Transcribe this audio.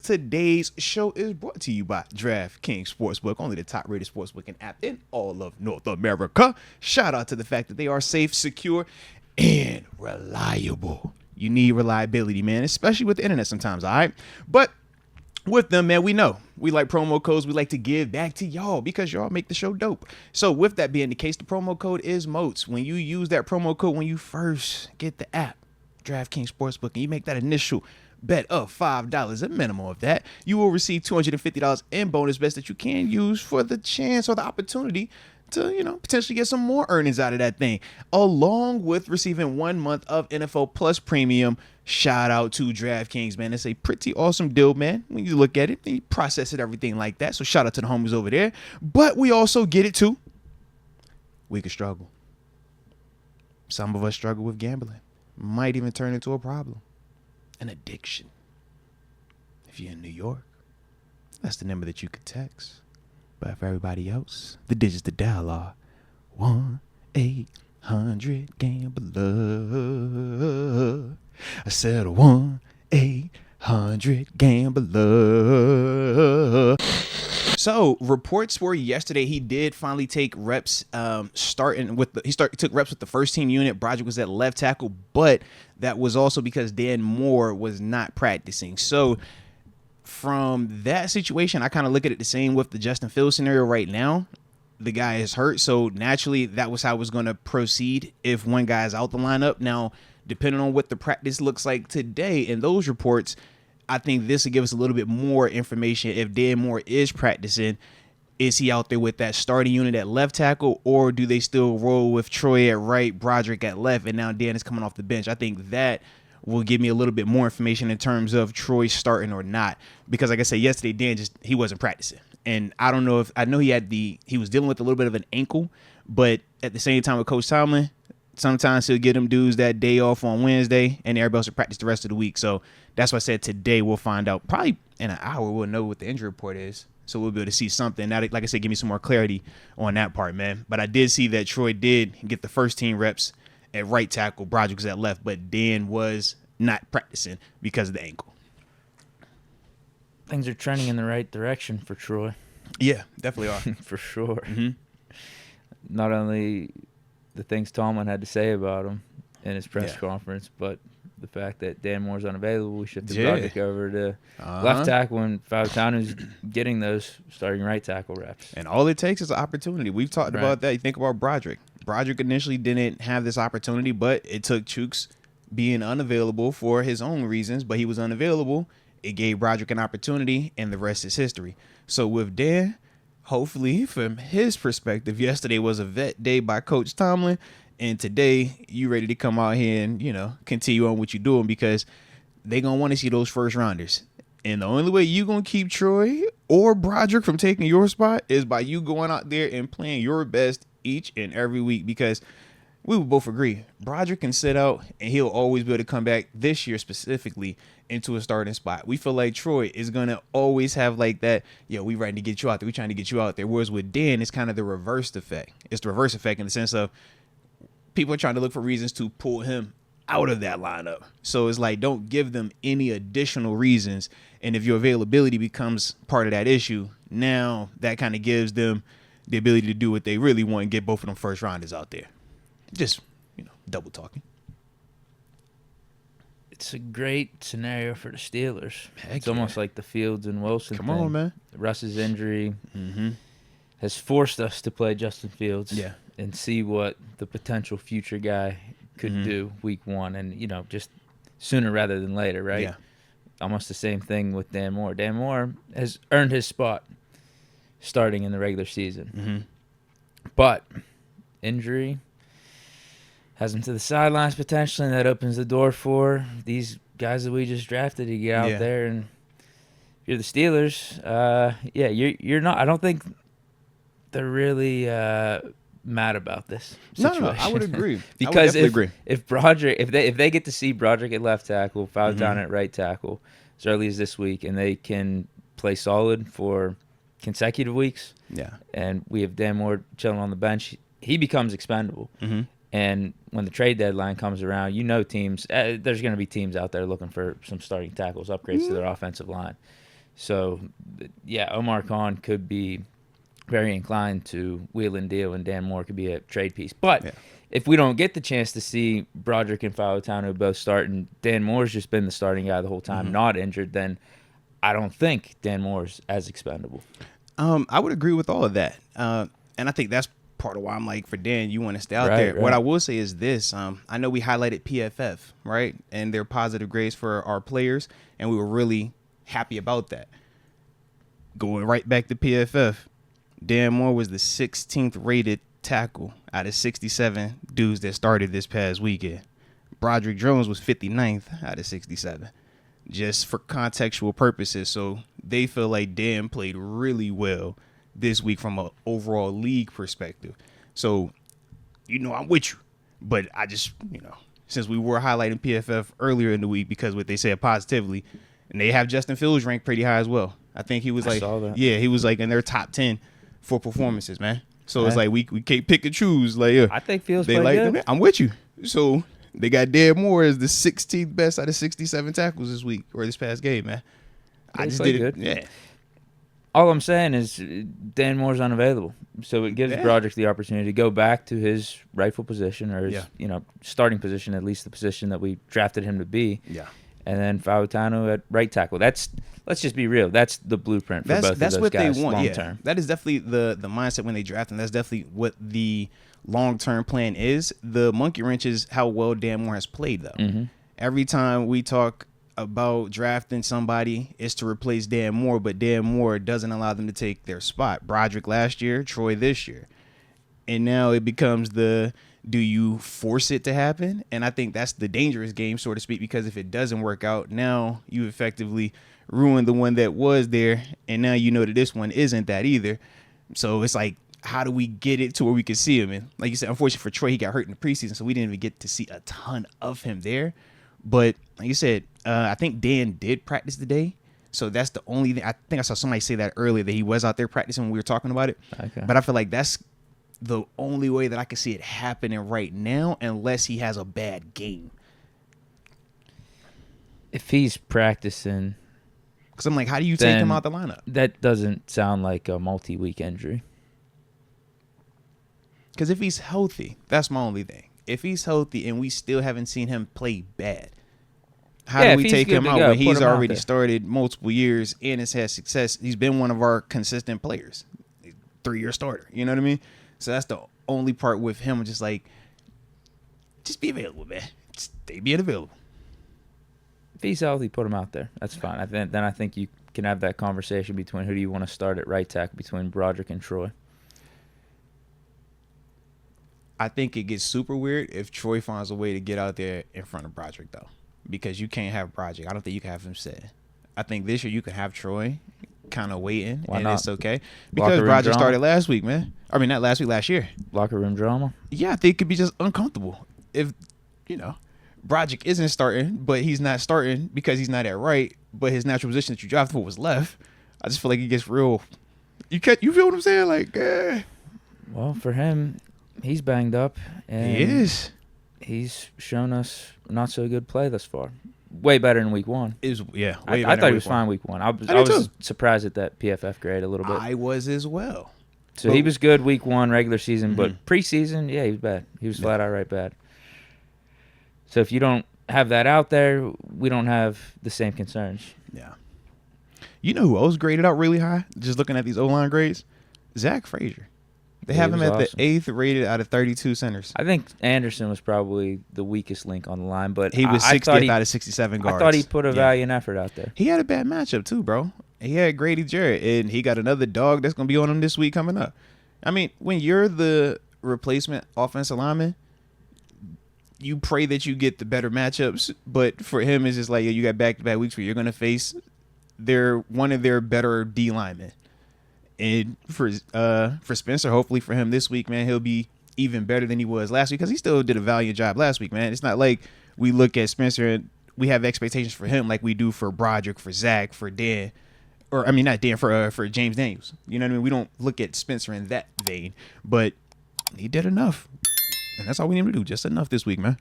today's show is brought to you by DraftKings Sportsbook, only the top-rated sportsbooking app in all of North America. Shout out to the fact that they are safe, secure, and reliable. You need reliability, man, especially with the internet sometimes, all right? But with them, man, we know we like promo codes. We like to give back to y'all because y'all make the show dope. So with that being the case, the promo code is MOATS. When you use that promo code, when you first get the app, DraftKings Sportsbook, and you make that initial bet of $5, a minimum of that, you will receive $250 in bonus bets that you can use for the chance or the opportunity to, potentially get some more earnings out of that thing, along with receiving 1 month of NFL Plus Premium. Shout out to DraftKings, man. It's a pretty awesome deal, man. When you look at it, you process it, everything like that. So shout out to the homies over there. But we also get it too. We could struggle. Some of us struggle with gambling. Might even turn into a problem. An addiction. If you're in New York, that's the number that you could text. But for everybody else, the digits to dial are 1-800-GAMBLER. I said 1-800-GAMBLER. So reports were yesterday he did finally take reps, took reps with the first team unit. Broderick was at left tackle, but that was also because Dan Moore was not practicing. So from that situation, I kind of look at it the same with the Justin Fields scenario right now. The guy is hurt, so naturally that was how I was going to proceed if one guy is out the lineup. Now, depending on what the practice looks like today in those reports, I think this will give us a little bit more information. If Dan Moore is practicing, is he out there with that starting unit at left tackle, or do they still roll with Troy at right, Broderick at left, and now Dan is coming off the bench? I think that will give me a little bit more information in terms of Troy starting or not. Because like I said, yesterday, Dan he wasn't practicing. And I don't know I know he was dealing with a little bit of an ankle, but at the same time with Coach Tomlin, sometimes he'll get them dudes that day off on Wednesday and everybody else will practice the rest of the week. So that's why I said today we'll find out. Probably in an hour we'll know what the injury report is. So we'll be able to see something. Now, like I said, give me some more clarity on that part, man. But I did see that Troy did get the first team reps at right tackle. Broderick was at left, but Dan was not practicing because of the ankle. Things are trending in the right direction for Troy. Yeah, definitely are. For sure. Mm-hmm. Not only the things Tomlin had to say about him in his press conference, but the fact that Dan Moore's unavailable, we shifted Broderick over to left tackle, and Fautanu's getting those starting right tackle reps. And all it takes is an opportunity. We've talked about that. You think about Broderick. Broderick initially didn't have this opportunity, but it took Chooks being unavailable for his own reasons, but he was unavailable. It gave Broderick an opportunity, and the rest is history. So with Dan, hopefully from his perspective, yesterday was a vet day by Coach Tomlin, and today you ready to come out here and, continue on what you're doing, because they going to want to see those first rounders. And the only way you going to keep Troy or Broderick from taking your spot is by you going out there and playing your best each and every week, because we would both agree Broderick can sit out and he'll always be able to come back this year specifically into a starting spot. We feel like Troy is going to always have like that, we ready to get you out there. We trying to get you out there. Whereas with Dan, it's kind of the reverse effect. It's the reverse effect in the sense of people are trying to look for reasons to pull him out of that lineup. So it's like, don't give them any additional reasons. And if your availability becomes part of that issue, now that kind of gives them the ability to do what they really want and get both of them first rounders out there. Just, double talking. It's a great scenario for the Steelers. It's yeah. Almost like the Fields and Wilson Come thing. on, man. Russ's injury has forced us to play Justin Fields and see what the potential future guy could do week one, and, just sooner rather than later, right? Yeah. Almost the same thing with Dan Moore. Dan Moore has earned his spot starting in the regular season. But injury has him to the sidelines potentially, and that opens the door for these guys that we just drafted to get out there. And if you're the Steelers, you're not. I don't think they're really mad about this situation. No, I would agree. Because if Broderick, if they get to see Broderick at left tackle, Fautanu at right tackle as early as this week, and they can play solid for consecutive weeks, and we have Dan Moore chilling on the bench, he becomes expendable. And when the trade deadline comes around, teams, there's going to be teams out there looking for some starting tackles, upgrades to their offensive line. So, yeah, Omar Khan could be very inclined to wheel and deal, and Dan Moore could be a trade piece. But if we don't get the chance to see Broderick and Fautanu both start, and Dan Moore's just been the starting guy the whole time, not injured, then I don't think Dan Moore's as expendable. I would agree with all of that. And I think that's part of why I'm like, for Dan, you want to stay out there. Right. What I will say is this. I know we highlighted PFF, right? And their positive grades for our players, and we were really happy about that. Going right back to PFF, Dan Moore was the 16th rated tackle out of 67 dudes that started this past weekend. Broderick Jones was 59th out of 67. Just for contextual purposes. So they feel like Dan played really well this week from an overall league perspective. So, I'm with you. But I just, since we were highlighting PFF earlier in the week because what they said positively, and they have Justin Fields ranked pretty high as well. I think he was he was like in their top 10 for performances, man. So it's like we can't pick and choose. Like, I think Fields they like good. Them. I'm with you. So they got Dan Moore as the 16th best out of 67 tackles this week or this past game, man. I just did it. Yeah. All I'm saying is Dan Moore's unavailable, so it gives Broderick the opportunity to go back to his rightful position, or his starting position, at least the position that we drafted him to be. Yeah. And then Fautanu at right tackle. Let's just be real. That's the blueprint for both of those guys. That's what they want. Long term. That is definitely the mindset when they draft him. That's definitely what the long-term plan is. The monkey wrench is how well Dan Moore has played, though. Every time we talk about drafting somebody, it's to replace Dan Moore, but Dan Moore doesn't allow them to take their spot. Broderick last year, Troy this year. And now it becomes do you force it to happen? And I think that's the dangerous game, so to speak, because if it doesn't work out, now you effectively ruined the one that was there, and now you know that this one isn't that either. So it's like, how do we get it to where we can see him? And like you said, unfortunately for Troy, he got hurt in the preseason, so we didn't even get to see a ton of him there. But like you said, I think Dan did practice today. So that's the only thing. I think I saw somebody say that earlier, that he was out there practicing when we were talking about it. Okay. But I feel like that's the only way that I can see it happening right now, unless he has a bad game. If he's practicing, because I'm like, how do you take him out the lineup? That doesn't sound like a multi-week injury. Because if he's healthy, that's my only thing. If he's healthy and we still haven't seen him play bad, how do we take him out when he's already started multiple years and has had success? He's been one of our consistent players, 3-year starter. You know what I mean? So that's the only part with him. Just like, just be available, man. Stay being available. If he's healthy, put him out there. That's fine. Then I think you can have that conversation between who do you want to start at right tackle between Broderick and Troy. I think it gets super weird if Troy finds a way to get out there in front of Broderick, though, because you can't have Broderick. I don't think you can have him sit. I think this year you can have Troy kind of waiting, and it's okay. Because Broderick started last week, man. I mean, not last week, last year. Locker room drama? Yeah, I think it could be just uncomfortable if, Broderick isn't starting, but he's not starting because he's not at right, but his natural position that you drafted for was left. I just feel like it gets real. You feel what I'm saying? Like, well, for him, he's banged up. And he is. He's shown us not so good play thus far. Way better than week one. I thought he was fine week one. I was surprised at that PFF grade a little bit. I was as well. So he was good week one, regular season, but preseason, he was bad. He was flat out right bad. So if you don't have that out there, we don't have the same concerns. Yeah. You know who else graded out really high? Just looking at these O-line grades? Zach Frazier. They have him at the 8th rated out of 32 centers. I think Anderson was probably the weakest link on the line, but he was 60th out of 67 guards. I thought he put a valiant effort out there. He had a bad matchup too, bro. He had Grady Jarrett, and he got another dog that's going to be on him this week coming up. I mean, when you're the replacement offensive lineman, you pray that you get the better matchups, but for him, it's just like, you got back-to-back weeks where you're going to face one of their better D linemen. And for Spencer, hopefully for him this week, man, he'll be even better than he was last week, because he still did a valiant job last week, man. It's not like we look at Spencer and we have expectations for him like we do for Broderick, for Zach, for Dan, or I mean not Dan, for James Daniels. You know what I mean? We don't look at Spencer in that vein, but he did enough, and that's all we need to do, just enough this week, man.